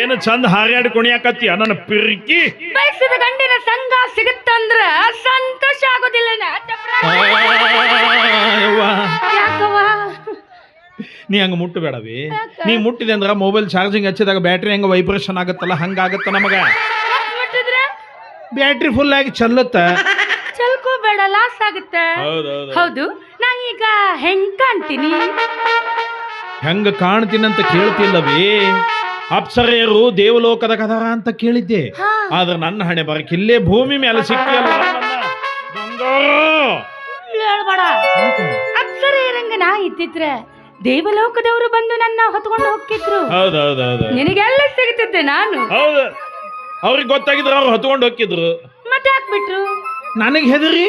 ಏನು ಚಂದ ಹಾರ್ಯಾಡಿ ಕುಣಿಯಾಕತ್ತೀಯ ನನ್ನ ಪಿರ್ಕಿ. ಬಯಸಿದ ಗಂಡಿನ ಸಂಘ ಸಿಗುತ್ತಂದ್ರ ಸಂತೋಷ ಆಗೋದಿಲ್ಲ. ನೀ ಹಂಗ ಮುಟ್ಟಬೇಡವಿ. ನೀ ಮುಟ್ಟಿದೆ ಅಂದ್ರ ಮೊಬೈಲ್ ಚಾರ್ಜಿಂಗ್ ಹಚ್ಚಿದಾಗ ಬ್ಯಾಟ್ರಿ ಹೆಂಗ ವೈಬ್ರೇಷನ್ ಆಗತ್ತಲ್ಲ ಹಂಗಾಗತ್ತ ನಮಗ. ಬ್ಯಾಟ್ರಿ ಫುಲ್ ಆಗಿ ಚಲ್ಲತ್ತ. ಚಲ್ಕೋಬೇಡ, ಲಾಸ್ ಆಗುತ್ತೆ. ಹೌದು, ನಾ ಈಗ ಹೆಂಗ್ ಕಾಣ್ತೀನಿ? ಹೆಂಗ ಕಾಣ್ತೀನಂತ ಕೇಳ್ತಿಲ್ಲವೇ? ಅಪ್ಸರೆಯರು ದೇವಲೋಕದ ಕದರ ಅಂತ ಕೇಳಿದ್ದೆ. ಆದ್ರೆ ನನ್ನ ಹಣೆ ಬರಕಿಲ್ಲೇ ಭೂಮಿ ಮೇಲೆ ಸಿಕ್ಕಿಯಲ್ಲ. ಹೇಳ್ಬೇಡ. ಅಪ್ಸರೆಯರಂಗ ನಾ ಇದ್ದಿದ್ರೆ ದೇವಲೋಕದವರು ಬಂದು ನನ್ನ ಹೊತ್ಕೊಂಡು ಹೋಗ್ತಿದ್ರು. ಹೌದೌದೌದು, ನಿನಗೆಲ್ಲ ಸಿಗುತ್ತಿದ್ದೆ ನಾನು. ಹೌದು, ಅವ್ರಿಗೆ ಗೊತ್ತಾಗಿದ್ರು ಅವ್ರು ಹೊತ್ಕೊಂಡು ಹೋಗಿದ್ರು. ಮತ್ತೆ ಹಾಕ್ಬಿಟ್ರು. ನನಗೆ ಹೆದರಿ?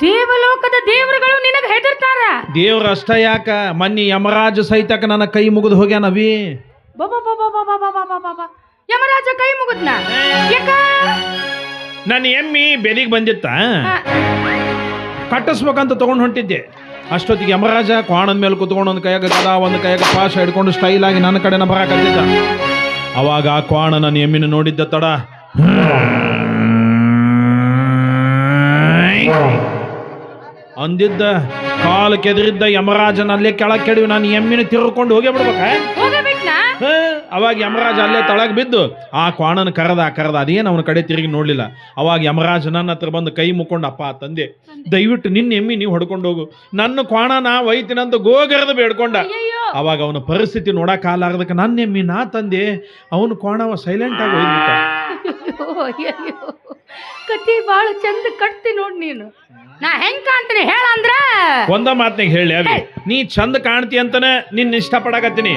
ದೇವಲೋಕದ ದೇವರುಗಳು ನಿನಗೆ ಹೆದರ್ತಾರ? ದೇವ್ರ ಅಷ್ಟ ಯಾಕ, ಮನ್ನಿ ಯಮರಾಜ ಸಹಿತಕ ನನ್ನ ಕೈ ಮುಗಿದು ಹೋಗ್ಯಾನವಿ. ಯಮರಾಜ ಕೈ ಮುಗಿದ್ನ? ಯಾಕ? ನನ್ನ ಎಮ್ಮಿ ಬೆದಿಗೆ ಬಂದಿತ್ತ, ಕಟ್ಟಿಸ್ಬೇಕಂತ ತಗೊಂಡು ಹೊಂಟಿದ್ದೆ. ಅಷ್ಟೊತ್ತಿಗೆ ಯಮರಾಜ ಕ್ವಾಣದ ಮೇಲೆ ಕುತ್ಕೊಂಡು ಒಂದು ಕೈಯಾಗ ಗದ ಒಂದು ಕೈಯಾಗ ಪಾಶ ಹಿಡ್ಕೊಂಡು ಸ್ಟೈಲ್ ಆಗಿ ನನ್ನ ಕಡೆನ ಬರಾಕತ್ತಿದ್ದ. ಅವಾಗ ಆ ಕ್ವಾಣ ನನ್ನ ಎಮ್ಮಿನ ನೋಡಿದ್ದ ತಡ ಅಂದಿದ್ದ. ಕಾಲು ಕೆದರಿದ್ದ ಯಮರಾಜನ ಅಲ್ಲೇ ಕೆಳಗೆ ಕೆಡವಿ ನಾನು ಎಮ್ಮಿನ ತಿರ್ಕೊಂಡು ಹೋಗೇ ಬಿಡ್ಬೇಕ. ಅವಾಗ ಯಮರಾಜ ಅಲ್ಲೇ ತಳಗ್ ಬಿದ್ದು ಆ ಕ್ವಾಣನ ಕರೆದ ಅದೇನು ಅವನ ಕಡೆ ತಿರುಗಿ ನೋಡ್ಲಿಲ್ಲ. ಅವಾಗ ಯಮರಾಜ ನನ್ನ ಹತ್ರ ಬಂದು ಕೈ ಮುಕ್ಕೊಂಡು, ಅಪ್ಪ ತಂದೆ ದಯವಿಟ್ಟು ನಿನ್ನ ಎಮ್ಮಿ ನೀವು ಹೊಡ್ಕೊಂಡು ಹೋಗು, ನನ್ನ ಕ್ವಾಣ ನಾ ಒಯ್ತೀನಂತ ಗೋಗರದ ಬೇಡ್ಕೊಂಡ. ಅವಾಗ ಅವನ ಪರಿಸ್ಥಿತಿ ನೋಡಕ್ ಆಲಾರ್ದಕ್ಕೆ ನನ್ನ ಎಮ್ಮಿ ನಾ ತಂದೆ ಅವನು ಕ್ವಾಣವ ಸೈಲೆಂಟ್ ಆಗಿ ಒಯ್ದ್ಬಿಟ್ಟ. ಕತಿ ಬಾಳ ಚಂದ ಕಟ್ತಿ ನೋಡ್ ನೀನು. ನಾ ಹೆಂಗ್ ಕಾಣ್ತೀನಿ ಹೇಳ ಅಂದ್ರ ಒಂದ ಮಾತ್ನಾಗ ಹೇಳಿ ಅವಿ, ನೀ ಚಂದ ಕಾಣ್ತಿ ಅಂತಾನೆ ನಿನ್ನ ಇಷ್ಟ ಪಡಕತ್ತೀನಿ.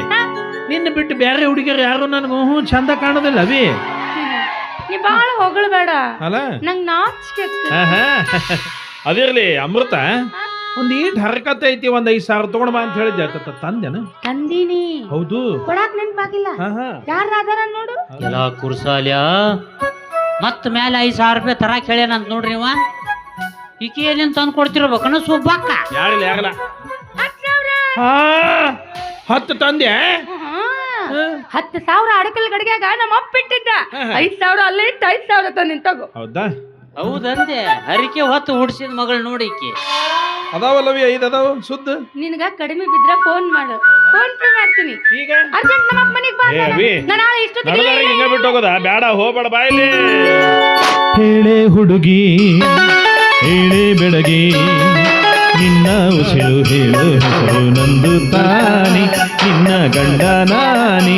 ನಿನ್ನ ಬಿಟ್ಟು ಬೇರೆ ಹುಡುಗಿಯರು ಯಾರು ನನಗೂ ಚಂದ ಕಾಣೋದಿಲ್ಲ ಅವಿ. ನೀ ಬಾಳ ಹೊಗಳಬೇಡ ಅಲ್ಲ, ನಂಗ್ ನಾಚಿಕೆ. ಅದಿರ್ಲಿ ಅಮೃತ, ಒಂದ್ ಈಟ್ ಹರಕತೆ ಐತಿ, ಒಂದ್ 5,000 ತಗೊಂಡ್ ಬಾ ಅಂತ ಹೇಳಿದ್ದೆ. ತಂದೆನ? ತಂದೀನಿ. ಹೌದು, ಕೊಡಾಕ್ ನೆನ್ಪಾಗಿಲ್ಲ. ಯಾರ ಅದಾರ ನೋಡು. ಎಲ್ಲ ಕುರ್ಸಾಲ್ಯ ಮತ್ ಮೇಲೆ 5,000 ರೂಪಾಯಿ ತರಾಕ್ ಹೇಳ್ಯಾನಂತ ನೋಡ್ರಿ ಇವ. ಈಕೆ ಏನೇನ್ ತಂದು ಕೊಡ್ತಿರ್ಬೇಕನ್ನ ಸುಬ್ಬಕ್ಕ. ಯಾರಿಲ್ಲ 10 ತಂದೆ. 10,000 ಅಡಕಲ್ ಗಡಿಗ್ಯಾಗ ನಮ್ಮ ಅಪ್ಪ ಇಟ್ಟಿದ್ದ. 5,000 ಅಲ್ಲೇ ಇಟ್ಟು 5,000 ತಂದಿನ್ ತಗೋ. ಹೌದಾ? ಹೌದಂದೆ, ಹರಿಕೆ ಹೊತ್ತು ಹುಡ್ಸಿದ ಮಗಳು ನೋಡಿ ಈಕಿ. ಅದಾವಲ್ಲವಿ 5 ಅದಾವ ಸುದ್ದ. ನಿನಗ ಕಡಿಮೆ ಬಿದ್ರ ಫೋನ್ ಮಾಡು, ಫೋನ್ ಪೇ ಮಾಡ್ತೀನಿ. ಈಗ ಅರ್ಜೆಂಟ್ ನಮ್ಮ ಮನೆಗೆ ಬಾ. ನಾನು ಇಷ್ಟೊತ್ತಿಗೆ ಹಿಂಗ ಬಿಟ್ಟು ಹೋಗೋದ ಬೇಡ, ಹೋಗ್ಬೇಡ ಬಾಯಿಲಿ. ಹೇಳೆ ಹುಡುಗಿ ಹೇಳೆ ಬೆಳಗಿ, ನಿನ್ನ ಉಸಿರು ಹೇಳು ಹೆಸರು ನಂದು ತಾನಿ, ನಿನ್ನ ಗಂಡ ನಾನೇ.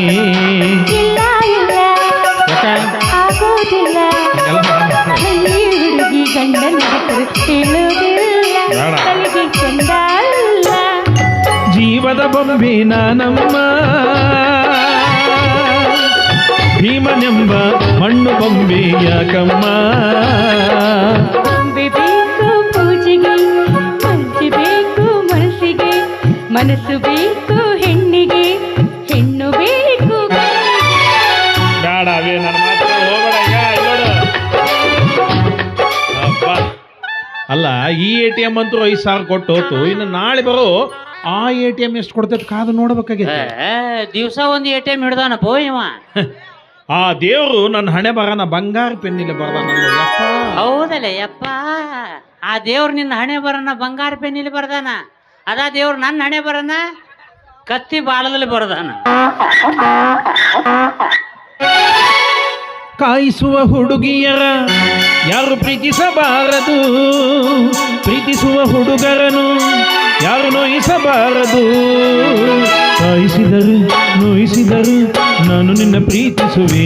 ಇಲ್ಲ ಇಲ್ಲ ಆಗೋದಿಲ್ಲ, ಹುಡುಗಿ ಗಂಡನ ಹೆಸರು ಹೇಳುವುದಿಲ್ಲ, ತಲೆಗೆ ಚಂದ ಅಲ್ಲ. ಜೀವದ ಬೊಂಬೆ ನಾನಮ್ಮ, ಭೀಮನೆಂಬ ಮಣ್ಣು ಬೊಂಬೆ ಯಾಕಮ್ಮ. ಬೊಂಬೆ ಬೇಕು ಪೂಜೆಗೆ, ಪೂಜೆ ಬೇಕು ಮನಸ್ಸಿಗೆ, ಮನಸ್ಸು ಬೇಕು ಹೆಣ್ಣಿಗೆ, ಹೆಣ್ಣು ಬೇಕು. ಬೇಡ ಅವೇ ನನ್ನ ಮಾತ್ರ ಹೋಗಬೇಡ. ಅಪ್ಪ ಅಲ್ಲ, ಈ ATM ಅಂತೂ 5,000 ಕೊಟ್ಟು ಹೋತು. ಇನ್ನು ನಾಳೆ ಬರೋ ಆ ATM ಎಷ್ಟು ಕೊಡ್ತೈತೆ ಕಾದು ನೋಡ್ಬೇಕಾಗಿತ್ತು. ದಿವ್ಸ ಒಂದು ATM ಹಿಡ್ದಾನಪ್ಪ ಇವ. ಆ ದೇವ್ರು ನನ್ನ ಹಣೆ ಬರನ ಬಂಗಾರ ಪೆನ್ನಿಲೆ ಬರ್ದಾನ. ಹೌದಲ್ಲ ಯಪ್ಪ, ಆ ದೇವ್ರು ನಿನ್ನ ಹಣೆ ಬರನ ಬಂಗಾರ ಪೆನ್ನಿಲಿ ಬರ್ದಾನ. ಅದಾ ದೇವ್ರು ನನ್ನ ಹಣೆ ಬರನ ಕತ್ತಿ ಬಾಳದಲ್ಲಿ ಬರ್ದಾನ. ಕಾಯಿಸುವ ಹುಡುಗಿಯರ ಯಾರು ಪ್ರೀತಿಸಬಾರದು, ಪ್ರೀತಿಸುವ ಹುಡುಗರನು ಯಾರು ನೋಯಿಸಬಾರದು. ಕಾಯಿಸಿದರು ನೋಯಿಸಿದರು ನಾನು ನಿನ್ನ ಪ್ರೀತಿಸುವೆ,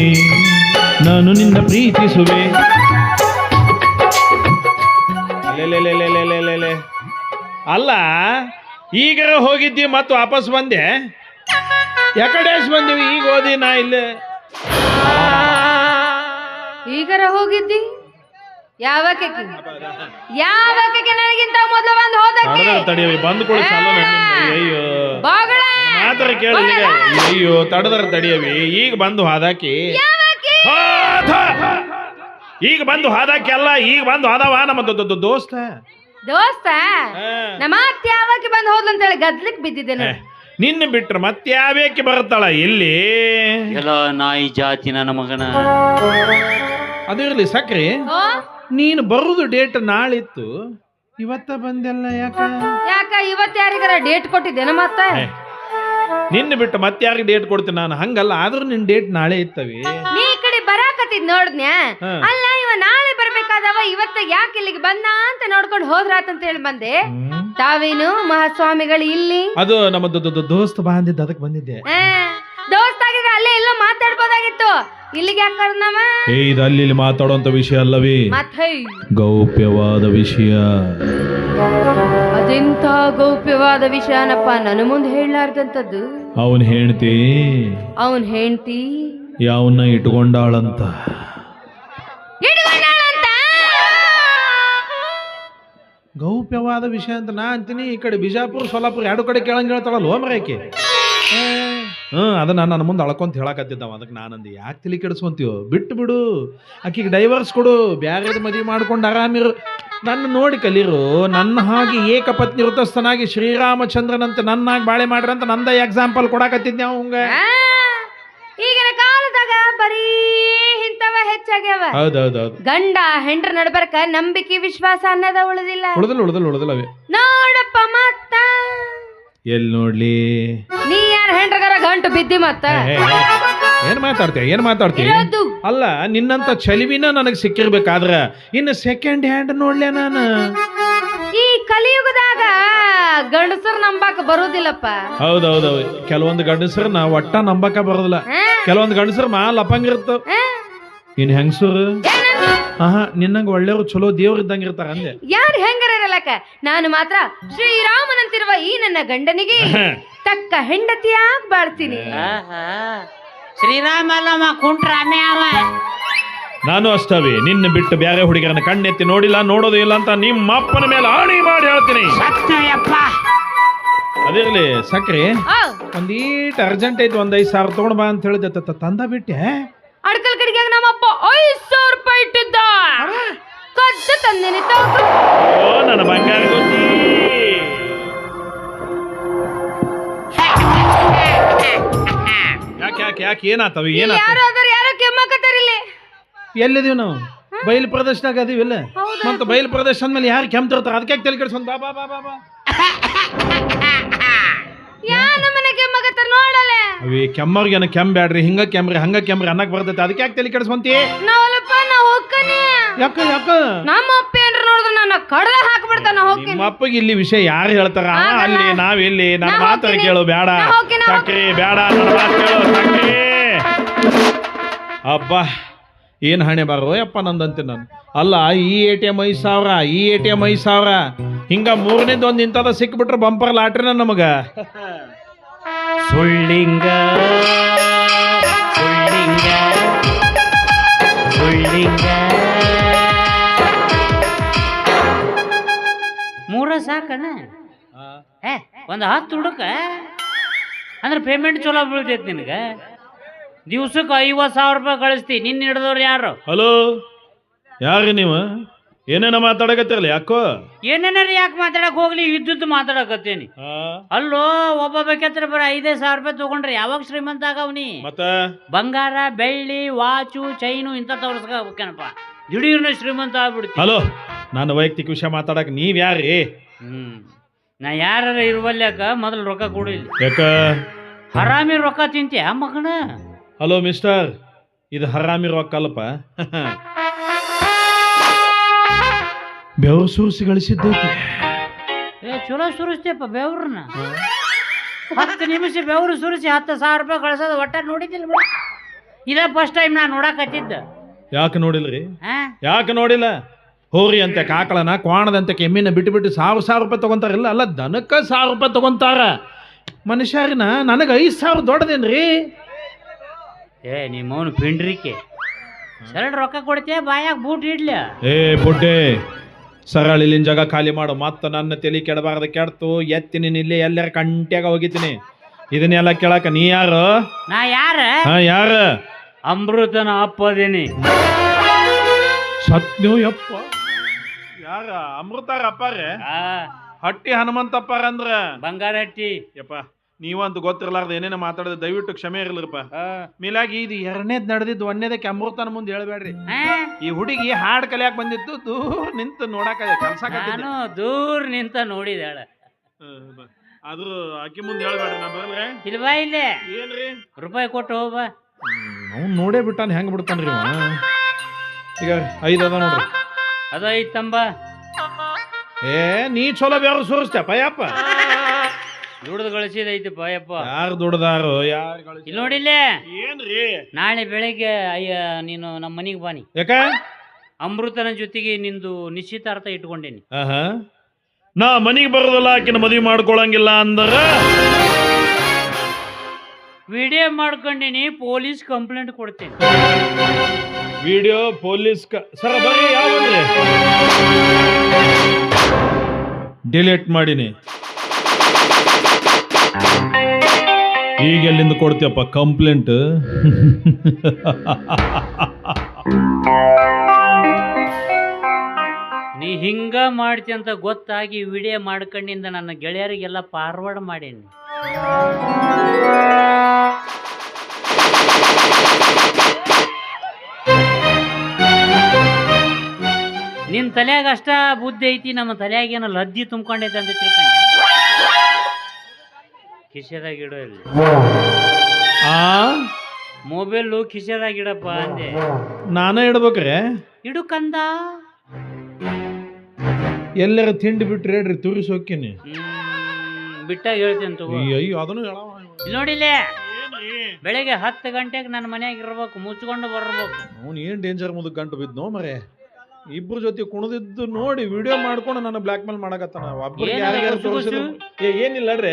ನಾನು ನಿನ್ನ ಪ್ರೀತಿಸುವೆ. ಅಲ್ಲ, ಈಗರ ಹೋಗಿದ್ದಿ ಮತ್ತು ವಾಪಸ್ ಬಂದೆ. ಯಾಕಡೆ ಬಂದಿವಿ? ಈಗ ಓದಿ ನಾ ಇಲ್ಲೇ. ಈಗರ ಹೋಗಿದ್ದಿ? ಯಾವಕ್ಕೆ ನನಗಿಂತ ಮೊದಲು ಬಂದು ಹೋದಕ್ಕೆ ತಡಿಯವಿ ಬಂದು ಕೊಡಿ. ಅಯ್ಯೋ ಮಾತ್ರ ಕೇಳಿ. ಅಯ್ಯೋ ತಡದ್ರ ತಡಿಯವಿ. ಈಗ ಬಂದು ಹಾದಾಕಿ, ಈಗ ಬಂದು ಹಾದಾಕಿ ಅಲ್ಲ, ಈಗ ಬಂದು ಹಾದವ ನಮ್ಮ ದೋಸ್ತ. ದೋಸ್ತ ನಮ್ಮ ಅತ್ತೆ ಯಾವಾಗ ಬಂದು ಹೋದ್ಲು ಅಂತೇಳಿ ಗದ್ಲಿಕ್ ಬಿದ್ದಿದ್ದೇನೆ. ನಿನ್ನ ಬಿಟ್ರೆ ಮತ್ಯಾವೇಕೆ ಬರ್ತಾಳ ಇಲ್ಲಿ? ಎಲ್ಲ ನಾಯಿ ಜಾತಿ ನನ್ನ ಮಗನ. ಅದಿರ್ಲಿ ಸಕ್ರಿ, ನೀನು ಬರುದು ಡೇಟ್ ನಾಳಿತ್ತು, ಇವತ್ತ ಬಂದೆಲ್ಲ ಯಾಕ ಇವತ್ತು ಯಾರಿಗಾರ ಡೇಟ್ ಕೊಟ್ಟಿದ್ದೇನ ಮತ್ತ? ನಿನ್ನ ಬಿಟ್ಟು ಮತ್ಯಾರಿಗೆ ಡೇಟ್ ಕೊಡ್ತೀನಿ ನಾನು? ಹಂಗಲ್ಲ, ಆದ್ರೂ ನಿನ್ ಡೇಟ್ ನಾಳೆ ಇತ್ತವಿ. ನೀ ಈ ಕಡೆ ಬರಾಕತ್ತಿದ್ ನೋಡ್ದ್ನ್ಯಾ? ಅಲ್ಲ, ಇವ ನಾಳೆ ಬರ್ಬೇಕಾದವ ಇವತ್ತ ಯಾಕೆ ಇಲ್ಲಿಗೆ ಬಂದ ಅಂತ ನೋಡ್ಕೊಂಡು ಹೋದ್ರಾತಂತ ಹೇಳಿ ಬಂದೆ. ತಾವೇನು ಮಹಾಸ್ವಾಮಿಗಳು ಇಲ್ಲಿ? ಅದು ನಮ್ಮ ದೋಸ್ತ ಬಂದಿದ್ದ, ಅದಕ್ಕೆ ಬಂದಿದ್ದೆ. ದೋಸ್ತ ಆಗಿದ್ರೆ ಅಲ್ಲೇ ಎಲ್ಲೋ ಮಾತಾಡ್ಬೋದಾಗಿತ್ತು, ಇಲ್ಲಿಗೆ ಯಾಕೆ ಕರ್ದವ? ಇದು ಅಲ್ಲಿ ಮಾತಾಡುವಂತ ವಿಷಯ ಅಲ್ಲವೇ, ಗೌಪ್ಯವಾದ ವಿಷಯ. ಅದೆಂತ ಗೌಪ್ಯವಾದ ವಿಷಯನಪ್ಪ, ನನ್ನ ಮುಂದೆ ಹೇಳಲಾರ್ದಂತದ್ದು. ಅವನ್ ಹೆಂಡ್ತಿ ಯಾವನ್ನ ಇಟ್ಕೊಂಡಾಳಂತ. ಗೌಪ್ಯವಾದ ವಿಷಯ ಅಂತ ನಾ ಅಂತೀನಿ. ಈ ಕಡೆ ಬಿಜಾಪುರ ಸೋಲಾಪುರ ಎರಡು ಕಡೆ ಕೇಳಂಗ್ ಹೇಳ್ತಾಳಲ್ವ ಮರೇಕೆ? ಅದನ್ನ ನನ್ನ ಮುಂದೆ ಅಳ್ಕೊಂತ ಹೇಳಕತ್ತಿದ್ದಾವ. ಅದಕ್ಕೆ ನಾನಂದು ಯಾಕೆ ತಲೆ ಕೆಡಿಸ್ಕೊಂತೀವೋ, ಬಿಟ್ಟು ಬಿಡು, ಆಕಿಗೆ ಡೈವರ್ಸ್ ಕೊಡು, ಬ್ಯಾರೇದು ಮದುವೆ ಮಾಡ್ಕೊಂಡು ಆರಾಮಿರು. ನನ್ನ ನೋಡಿ ಕಲೀರು. ನನ್ನ ಹಾಗೆ ಏಕಪತ್ನಿ ವೃತಸ್ಥನಾಗಿ ಶ್ರೀರಾಮಚಂದ್ರನಂತೆ ನನ್ನಾಗಿ ಬಾಳೆ ಮಾಡ್ರಿ ಅಂತ ನಂದ ಎಕ್ಸಾಂಪಲ್ ಕೊಡಕತ್ತಿದ್ದೆ ಅವಂಗ. ಈಗಿನ ಕಾಲದಾಗ ಬರೀ ಇಂತವ ಹೆಚ್ಚಾಗ್ಯಾವ. ಹೌದೌದೌದು. ಗಂಡ ಹೆಂಡ್ರ ನಡ್ಬರ್ಕ ನಂಬಿಕೆ ವಿಶ್ವಾಸ ಅನ್ನೋದ ಉಳಿದಿಲ್ಲ. ಉಳ್ದಲ್ಲವೇ ನೋಡಪ್ಪ ಮತ್ತ ಎಲ್ಲಿ ನೋಡ್ಲಿ, ನೀ ಯಾರ ಹೆಂಡ್ರಗಾರ ಗಂಟು ಬಿದ್ದಿ ಮತ್ತ ಏನ್ ಮಾತಾಡ್ತೀಯ? ಅಲ್ಲ, ನಿನ್ನಂತ ಚಲಿವಿನ ನನಗ್ ಸಿಕ್ಕಿರ್ಬೇಕಾದ್ರ ಇನ್ನು ಸೆಕೆಂಡ್ ಹ್ಯಾಂಡ್ ನೋಡ್ಲೆ ನಾನು. ಈ ಕಲಿಯುಗದಾಗ ಗಂಡಸರು ನಂಬಾಕ ಬರುದಿಲ್ಲಪ್ಪ. ಹೌದೌದೌದು. ಕೆಲವೊಂದು ಗಂಡಸರನ್ನ ಒಟ್ಟ ನಂಬಾಕ ಬರೋದಿಲ್ಲ. ಕೆಲವೊಂದು ಗಂಡಸರು ಲಪಂಗಿರ್ತಾವ. ಇನ್ ಹೆಂಗಸರು ನಿನ್ನಂಗ ಒಳ್ಳೆಯವ್ರು ಚಲೋ ದೇವ್ರ ಇದ್ದಂಗ ಇರ್ತಾರ ಅಂದೆ. ಯಾರು ಹೆಂಗರ ಇರಲಕ್ಕ, ನಾನು ಮಾತ್ರ ಶ್ರೀರಾಮನಂತಿರುವ ಈ ನನ್ನ ಗಂಡನಿಗೆ ತಕ್ಕ ಹೆಂಡತಿಯಾಗಿ ಬಾಳ್ತೀನಿ. ಶ್ರೀರಾಮ ಅಲ್ಲಮ್ಮ, ಕುಂಟ್ರ ಅವ. ನಾನು ಅಷ್ಟವೇ, ನಿನ್ನ ಬಿಟ್ಟು ಬ್ಯಾರೆ ಹುಡುಗರನ್ನ ಕಣ್ಣೆತ್ತಿ ನೋಡಿಲ್ಲ, ನೋಡೋದು ಇಲ್ಲ ಅಂತ ನಿಮ್ಮ ಅಪ್ಪನ ಮೇಲೆ ಆಣಿ ಮಾಡಿ ಹೇಳ್ತೀನಿ. ಅದಿರ್ಲಿ ಸಕ್ರಿ, ಒಂದೀಟ್ ಅರ್ಜೆಂಟ್ ಐತಿ, 5,000 ತಗೊಂಡ್ ಬಾ ಅಂತ ಹೇಳಿದೆ. ತಂದ ಬಿಟ್ಟೆ ಅಡ್ಕಲ್ ಕಡೆಗೆ ನಮ್ಮಪ್ಪ 5,000 ರೂಪಾಯಿ ಇಟ್ಟಿದ್ದ, ಕದ್ದು ತಂದೇನೆ. ನನ್ನ ಬಂಗಾರ ಗೊತ್ತಿ. ಯಾಕೆ ಏನಾತವಿ? ಯಾರೋ ಕೆಮ್ಮಕತ್ತಾರಿಲ್ಲ. ಎಲ್ಲಿದೀವಿ ನಾವು? ಬಯಲು ಪ್ರದೇಶದಾಗ ಅದೀವಿಲ್ಲ ಮತ್ತೆ. ಬಯಲು ಪ್ರದೇಶ ಅಂದ್ಮೇಲೆ ಯಾರು ಕೆಮ್ತಿರ್ತಾರ? ಅದಕ್ಕೆ ತಲೆ ಕೆಡ್ಸೊಂಡ್ ಬಾ ಬಾ ಬಾ ಬಾ ಬಾ. ಅವಿ ಕೆಮ್ಮರ್ಗೇನ ಕೆಮ್ಮ ಬ್ಯಾಡ್ರಿ, ಹಿಂಗ ಕೆಮ್ರಿ ಹಂಗ ಕೆಮ್ರಿ ಅನ್ನಕ್ ಬರ್ತೈತಿ. ಅದಕ್ಕೆ ಯಾಕೆ ತಲೆ ಕೆಡ್ಸ್ಕೊಂತಿ? ಯಾಕ ನಮ್ಮ ಅಪ್ಪ ಏನ್ರ ನೋಡಿದ್ರೆ ನನ್ನ ಕಡ್ದ ಹಾಕ್ಬಿಡ್ತಾನ. ನಿಮ್ಮ ಅಪ್ಪಗೆ ಇಲ್ಲಿ ವಿಷಯ ಯಾರು ಹೇಳ್ತಾರ? ಅಲ್ಲಿ ನಾವೆಲ್ಲಿ? ನನ್ನ ಮಾತಾಡ ಕೇಳು. ಬೇಡ ಸಕ್ರಿ, ಬೇಡ, ನನ್ನ ಮಾತು ಕೇಳು ಸಕ್ರಿ. ಅಬ್ಬಾ, ಏನ್ ಹಣೆ ಬಾರೋ ಯಪ್ಪ ನಂದಂತೆ ನಾನು. ಅಲ್ಲ, ಈ ATM 5,000, ಈ ATM 5,000, ಹಿಂಗ ಮೂರನೇದು ಒಂದ್ ಇಂಥದ ಸಿಕ್ಬಿಟ್ರೆ ಬಂಪರ್ ಲಾಟ್ರಿನ ನಮಗ. ಸುಳ್ಳಿಂಗ ಮೂರ ಸಾಕನ? ಒಂದು 10 ಹುಡುಕ ಅಂದ್ರೆ ಪೇಮೆಂಟ್ ಚಲೋ ಬೀಳ್ತೈತಿ ನಿನಗ. ದಿವ್ಸಕ್ಕೆ 50,000 ರೂಪಾಯಿ ಕಳಿಸ್ತಿ. ನಿನ್ನ ಹಿಡಿದವ್ರು ಯಾರು? ಹಲೋ, ಯಾರು ನೀವು? ಏನೇನ ಮಾತಾಡಕತ್ತಿರಲ್ಲ? ಯಾಕೋ ಏನೇನಾರ ಯಾಕೆ ಮಾತಾಡಕ್ ಹೋಗ್ಲಿ, ಇದ್ದುದ್ದು ಮಾತಾಡಕತ್ತೇನಿ. ಅಲ್ಲೋ, ಒಬ್ಬ ಬೇಕತ್ರ ಬರ 5,000 ರೂಪಾಯಿ ತಗೊಂಡ್ರೆ ಯಾವಾಗ ಶ್ರೀಮಂತ ಆಗವ್ನಿ? ಮತ್ತ ಬಂಗಾರ, ಬೆಳ್ಳಿ, ವಾಚು, ಚೈನು ಇಂಥ ತೋರ್ಸ್ಕೋಬೇಕೇನಪ್ಪ, ದಿಢೀರ್ನ ಶ್ರೀಮಂತ ಆಗ್ಬಿಡ್ತಿ. ಹಲೋ, ನಾನು ವೈಯಕ್ತಿಕ ವಿಷಯ ಮಾತಾಡಕ್ ನೀವ್ ಯಾರೇ? ನಾ ಯಾರ ಇರುವಲ್ಯಾಕ ಮೊದಲು ರೊಕ್ಕ ಕೊಡಿಲ್ಲ. ಯಾಕ? ಹರಾಮಿ ರೊಕ್ಕ ತಿಂತೀಯ ಮಗನ? ಹಲೋ ಮಿಸ್ಟರ್, ಇದು ಹರಾಮಿ ರೊಕ್ಕ ಅಲ್ಲಪ್ಪ, ಬೆವರು ಸುರಿಸಿ ಗಳಿಸಿದ್ದೈತಿ. ಚಲೋ ಸುರಿಸ್ತೇಪ್ಪ ಬೆವ್ರನ್ನ. 10 ನಿಮಿಷ ಬೆವರು ಸುರಿಸಿ 10,000 ರೂಪಾಯಿ ಕಳ್ಸೋದು ಒಟ್ಟ ನೋಡಿದ್ದಿಲ್ಲ ಬಿಡ. ಇದ ಫಸ್ಟ್ ಟೈಮ್ ನಾ ನೋಡಕತ್ತಿದ್ದ. ಯಾಕೆ ನೋಡಿಲ್ರಿ? ಯಾಕೆ ನೋಡಿಲ್ಲ? ಹೋರಿ ಅಂತೆ ಕಾಕಳನ, ಕ್ವಾಣದಂತೆ ಕೆಮ್ಮಿನ ಬಿಟ್ಟು 1,000 ರೂಪಾಯಿ ತಗೊಂತಾರಿಲ್ಲ. ಅಲ್ಲ, ದನಕ್ಕ 1,000 ರೂಪಾಯಿ ತಗೊಂತಾರ. ಮನುಷ್ಯರಿನ ನನಗೆ 5,000 ದೊಡ್ಡದೇನ್ರಿ? ನಿಮ್ಮವನು ಪಿಂಡ್ರಿಕೆ ಸರಳ ರೊಕ್ಕ ಕೊಡ್ತೀಯ, ಬಾಯಾಗ ಬೂಟ್ ಇಡ್ಲ. ಬುಡ್ಡೆ ಸರಳ ಇಲ್ಲಿನ ಜಾಗ ಖಾಲಿ ಮಾಡು. ಮತ್ತ ನನ್ನ ತಲೆ ಕೆಡಬಾರ್ದ ಕೆಡ್ತು ಎತ್ತೀನಿ ಇಲ್ಲಿ ಎಲ್ಲರ ಕಂಟ್ಯಾಗ ಹೋಗಿತೀನಿ. ಇದನ್ನೆಲ್ಲ ಕೇಳಕ ನೀ ಯಾರು? ನಾ ಯಾರ? ಯಾರ? ಅಮೃತನ ಅಪ್ಪದೇನಿ. ಸತ್ಯೋ ಯಪ್ಪ, ಯಾರ? ಅಮೃತಾರ ಅಪ್ಪಾರ? ಹಟ್ಟಿ ಹನುಮಂತಪ್ಪಾರ ಅಂದ್ರ ಬಂಗಾರ ಹಟ್ಟಿ. ಯಪ್ಪ, ನೀವಂತೂ ಗೊತ್ತಿರಲಾರ್ದ ಏನೇನ ಮಾತಾಡಿದ ದಯವಿಟ್ಟು ಕ್ಷಮೆ ಇರಲಿರಪ್ಪ. ಮೇಲಾಗಿ ಇದು ಎರಡನೇದ್ ನಡೆದಿದ್ದು ಒಂದೇದಕ್ಕೆ ಅಮೃತನ ಮುಂದೆ ಹೇಳ್ಬೇಡ್ರಿ. ಈ ಹುಡುಗಿ ಹಾಡ್ ಕಲಿಯಾಕ್ ಬಂದಿತ್ತು, ದೂರ ನಿಂತು ನೋಡಾಕ ಕಲ್ಸಾಕ ದೂರ ನಿಂತ ನೋಡಿದಾಳ. ಆದ್ರೂ ಆಕಿ ಮುಂದೆ ಹೇಳ್ಬೇಡ್ರಿ. ನಾ ಬರ್ರೆ ಇಲ್ವಾ ಇಲ್ಲೇ ಏನ್ರಿ ರೂಪಾಯಿ ಕೊಟ್ಟು ಹೋಗ. ಅವ್ನು ನೋಡೇ ಬಿಟ್ಟಾನ, ಹೆಂಗ್ ಬಿಡ್ತಾನ್ರಿ ಈಗ 5 ಅದ ನೋಡ್ರಿ. ಅದು ಐತಂಬ. ನೀ ಚಲೋ ಬೇರೆ ಸುರಿಸ್ತಪ್ಪ ಯಪ್ಪ. ದುಡ್ದು ಗಳಿಸಿದೈತಿ ಪಾಯಪ್ಪ. ಯಾರು ದುಡ್ದಾರು ಯಾರು ಇಲ್ಲಿ ನೋಡಿಲ್ಲೇ ಏನ್ರಿ? ನಾಳೆ ಬೆಳಗ್ಗೆ ನೀನು ನಮ್ಮ ಮನಿಗೆ ಬಾನಿ. ಯಾಕ? ಅಮೃತನ ಜೊತೆಗೆ ನಿಂದು ನಿಶ್ಚಿತಾರ್ಥ ಇಟ್ಕೊಂಡೇನಿ. ನಾ ಮನಿಗೆ ಬರೋದಲ್ಲ, ಆಕಿನ ಮದುವೆ ಮಾಡ್ಕೊಳಂಗಿಲ್ಲ ಅಂದ್ರ ವಿಡಿಯೋ ಮಾಡ್ಕೊಂಡೀನಿ, ಪೊಲೀಸ್ ಕಂಪ್ಲೇಂಟ್ ಕೊಡ್ತೀನಿ. ವಿಡಿಯೋ ಪೊಲೀಸ್ ಸರ ಬರ್ರಿ. ಯಾವ್ರಿ ಡಿಲೀಟ್ ಮಾಡೀನಿ. ಈಗ ಎಲ್ಲಿಂದ ಕೊಡ್ತೀಯಪ್ಪ ಕಂಪ್ಲೇಂಟ್? ನೀ ಹಿಂಗ ಮಾಡ್ತಿ ಅಂತ ಗೊತ್ತಾಗಿ ವಿಡಿಯೋ ಮಾಡ್ಕೊಂಡಿಂದ ನನ್ನ ಗೆಳೆಯರಿಗೆಲ್ಲ ಫಾರ್ವರ್ಡ್ ಮಾಡೇನಿ. ನಿನ್ ತಲೆಯಾಗ ಅಷ್ಟ ಬುದ್ಧಿ ಐತಿ, ನಮ್ಮ ತಲೆಯಾಗ ಏನೋ ಲದ್ದಿ ತುಂಬ್ಕೊಂಡೈತೆ ಅಂತ ತಿಳ್ಕೊಂಡೆ. ಕಿಶೆದಾಗ ಇಡೋ ಇಲ್ಲಿ ಮೊಬೈಲು ಕಿಶೆದಾಗ ಇಡಪ್ಪ ಅಂದೆ. ನಾನೇ ಇಡ್ಬೇಕ್ರೆ? ಇಡು ಕಂದ. ಎಲ್ಲರ ತಿಂಡಿ ಬಿಟ್ರೆ ಹೇಳ್ರಿ, ತುರಿಸಿ ಹೋಗ್ತೀನಿ. ಬಿಟ್ಟಾಗ ಹೇಳ್ತೇನೆ ತಗೋ. ಅಯ್ಯೋ ಅದನ್ನು ನೋಡಿಲ್ಲೇ ಬೆಳಿಗ್ಗೆ 10 ಗಂಟೆಗೆ ನನ್ನ ಮನ್ಯಾಗ ಇರ್ಬೇಕು, ಮುಚ್ಕೊಂಡು ಬರ್ಬೇಕು. ಅವ್ನು ಏನ್ ಡೇಂಜರ್ ಮುದುಕ್ ಗಂಟು ಬಿದ್ನೋ ಮರೆ. ಇಬ್ರು ಜೊತೆ ಕುಣದಿದ್ದು ನೋಡಿ ವಿಡಿಯೋ ಮಾಡ್ಕೊಂಡು ನನ್ನ ಬ್ಲಾಕ್ ಮೇಲ್ ಮಾಡಕತ್ತಾನ. ಏನಿಲ್ಲ ರೀ,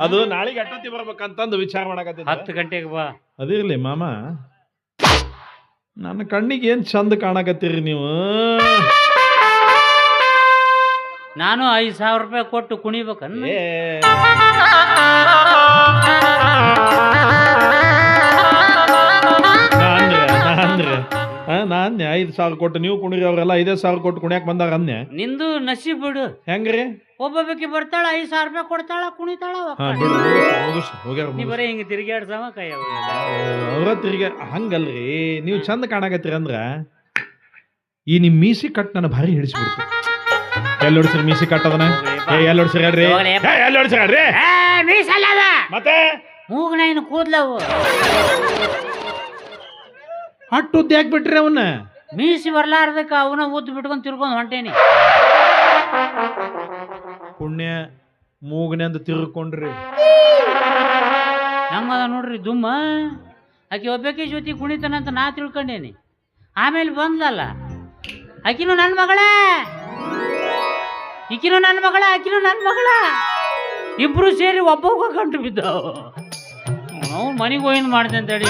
ಅದು ನಾಳೆಗೆ ಅಟ್ಟತಿ ಬರ್ಬೇಕಂತಂದು ವಿಚಾರ ಮಾಡಕತ್ತ. 10 ಗಂಟೆಗೆ ಬಾ. ಅದಿರ್ಲಿ ಮಾಮ, ನನ್ನ ಕಣ್ಣಿಗೆ ಏನ್ ಚಂದ ಕಾಣಕತ್ತೀರಿ ನೀವು. ನಾನು 5,000 ರೂಪಾಯಿ ಕೊಟ್ಟು ಕುಣಿಬೇಕನ್ನ. ನಾನ್ಯ 5,000 ಕೊಟ್ಟು ನೀವು ಕುಣಿರಿ, ಅವ್ರೆಲ್ಲ 5,000 ಕೊಟ್ಟು ಕುಣಿಯಾಕ ಬಂದಾರ ಅನ್ಯ. ನಿಂದು ನಸೀಬ್ ಬಿಡು. ಹೆಂಗ್ರಿ? ಒಬ್ಬೊಬ್ಬಕಿ ಬರ್ತಾಳ, 5,000 ರೂಪಾಯಿ ಕೊಡ್ತಾಳ, ಕುಣಿತಾಳ. ನೀ ಬರೀ ಹಿಂಗ ತಿರುಗಾಡ್ಸವ ಕೈ ಅವ್ರ ತಿರ್ಗಿ ಹಂಗಲ್ರಿ. ನೀವು ಚಂದ ಕಾಣಕತ್ತೀರ ಅಂದ್ರ ಈ ನಿಮ್ ಮೀಸಿ ಕಟ್ ನನ್ನ ಭಾರಿ ಹಿಡಿಸ್ಬಿಡ್ತು. ಎಲ್ಲಿ ಹೊಡ್ಸಿರಿ ಮೀಸಿ ಕಟ್ಟದನ? ಎಲ್ಲಿ ಹೊಡ್ಸಿರಿ ಹೇಳ್ರಿ? ಎಲ್ಲಿ ಹೊಡ್ಸಿರಿ ಹೇಳ್ರಿ? ಮೀಸಲ್ಲದ ಮತ್ತೆ ಮೂಗ್ನ ಇನ್ನು ಕೂದ್ಲವು ಹಟ್ಟುದ್ದ ಯಾಕೆ ಬಿಟ್ರಿ ಅವನ್ನ? ಮೀಸಿ ಬರ್ಲಾರ್ದಕ್ಕ ಅವನ ಉದ್ದು ಬಿಟ್ಕೊಂಡ್ ತಿರ್ಕೊಂಡ್ ಹೊಂಟೇನಿ. ಪುಣ್ಯ ಮೂಗನೆ ಅಂತ ತಿರ್ಕೊಂಡ್ರಿ. ಹಂಗದ ನೋಡ್ರಿ ದುಮ್ಮ. ಆಕಿ ಒಬ್ಬಾಕಿ ಜೊತೆ ಕುಣಿತಾನಂತ ನಾ ತಿಳ್ಕೊಂಡೇನಿ. ಆಮೇಲೆ ಬಂದ್ಲಲ್ಲ, ಆಕಿನೂ ನನ್ನ ಮಗಳ, ಈಕಿನೂ ನನ್ನ ಮಗಳ, ಆಕಿನೂ ನನ್ನ ಮಗಳ. ಇಬ್ರು ಸೇರಿ ಒಬ್ಬೊಬ್ಬ ಗಂಟು ಬಿದ್ದಾವ. ನಾವು ಮನೆಗೆ ಹೋಗಿಂದ ಮಾಡ್ತೇನೆ ತಡಿ.